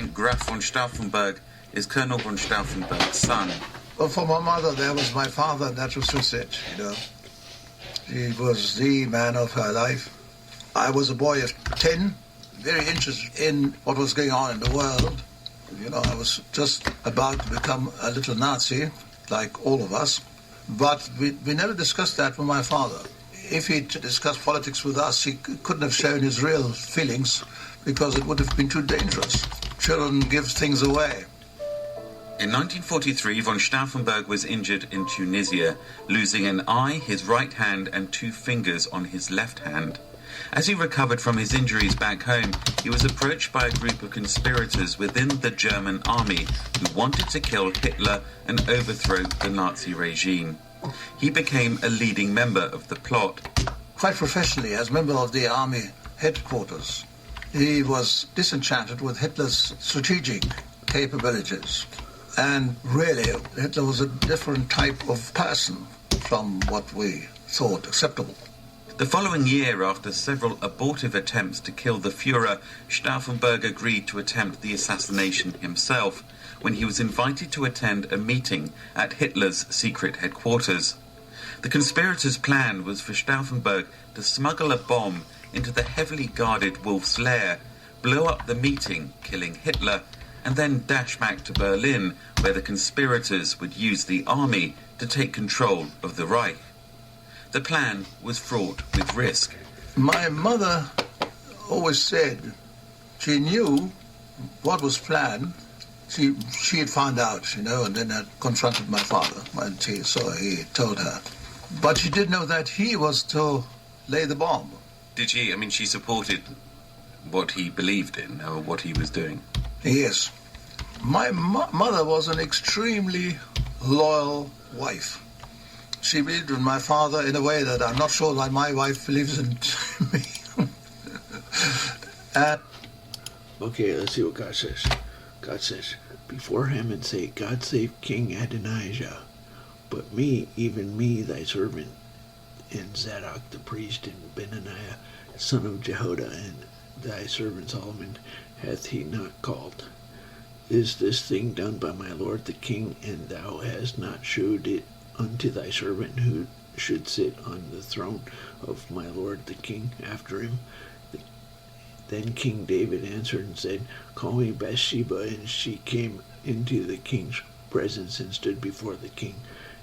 Graf von Stauffenberg is Colonel von Stauffenberg's son. Well, for my mother, there was my father, and that was just it, you know. He was the man of her life. I was a boy of 10, very interested in what was going on in the world. You know, I was just about to become a little Nazi, like all of us. But we never discussed that with my father. If he'd discussed politics with us, he couldn't have shown his real feelings because it would have been too dangerous. Children give things away. In 1943, von Stauffenberg was injured in Tunisia, losing an eye, his right hand, and 2 fingers on his left hand. As he recovered from his injuries back home, he was approached by a group of conspirators within the German army who wanted to kill Hitler and overthrow the Nazi regime. He became a leading member of the plot. Quite professionally, as member of the army headquarters, he was disenchanted with Hitler's strategic capabilities. And really, Hitler was a different type of person from what we thought acceptable. The following year, after several abortive attempts to kill the Führer, Stauffenberg agreed to attempt the assassination himself when he was invited to attend a meeting at Hitler's secret headquarters. The conspirators' plan was for Stauffenberg to smuggle a bomb into the heavily guarded Wolf's Lair, blow up the meeting, killing Hitler, and then dash back to Berlin, where the conspirators would use the army to take control of the Reich. The plan was fraught with risk. My mother always said she knew what was planned. She had found out, you know, and then had confronted my father, and so he told her. But she did know that he was to lay the bomb. Did she? I mean, she supported what he believed in, or what he was doing? Yes. My mother was an extremely loyal wife. She believed in my father in a way that I'm not sure that my wife believes in me. Okay, let's see what God says. God says, before him and say, God save King Adonijah, but me, even me, thy servant, and Zadok the priest, and Benaniah, son of Jehoiada, and thy servant Solomon, hath he not called. Is this thing done by my lord the king, and thou hast not shewed it unto thy servant who should sit on the throne of my lord the king after him? Then King David answered and said, Call me Bathsheba. And she came into the king's presence and stood before the king.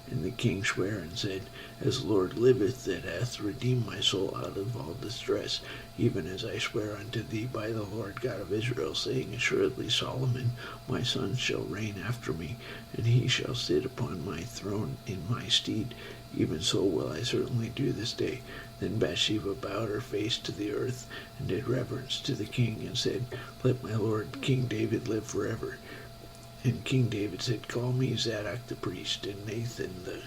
And the king sware and said, As the Lord liveth, that hath redeemed my soul out of all distress, even as I swear unto thee by the Lord God of Israel, saying, Assuredly Solomon my son shall reign after me, and he shall sit upon my throne in my stead. Even so will I certainly do this day. Then Bathsheba bowed her face to the earth, and did reverence to the king, and said, Let my lord King David live forever. And King David said, Call me Zadok the priest, and Nathan the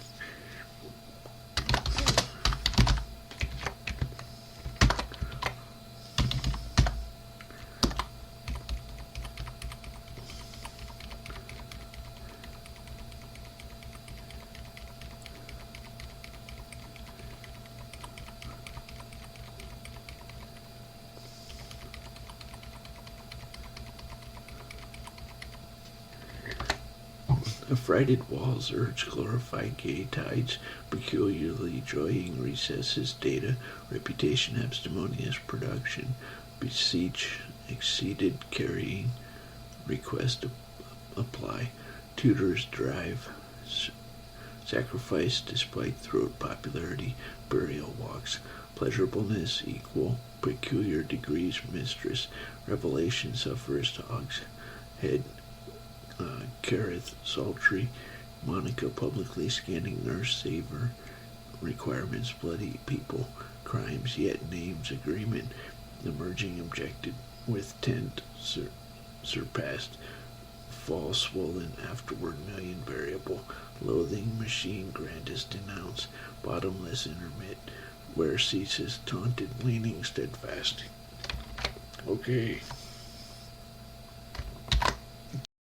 Affrighted walls urge glorified gay tides, peculiarly joying recesses data, reputation abstemious production, beseech exceeded carrying, request apply, tutors drive, sacrifice despite throat popularity, burial walks, pleasurableness equal, peculiar degrees mistress, revelation suffers dogs, head careth sultry, Monica publicly scanning nurse saver, requirements bloody people, crimes yet names agreement, emerging objected with tent surpassed, fall swollen afterward million variable, loathing machine grandest denounce, bottomless intermit, where ceases taunted leaning steadfast. Okay.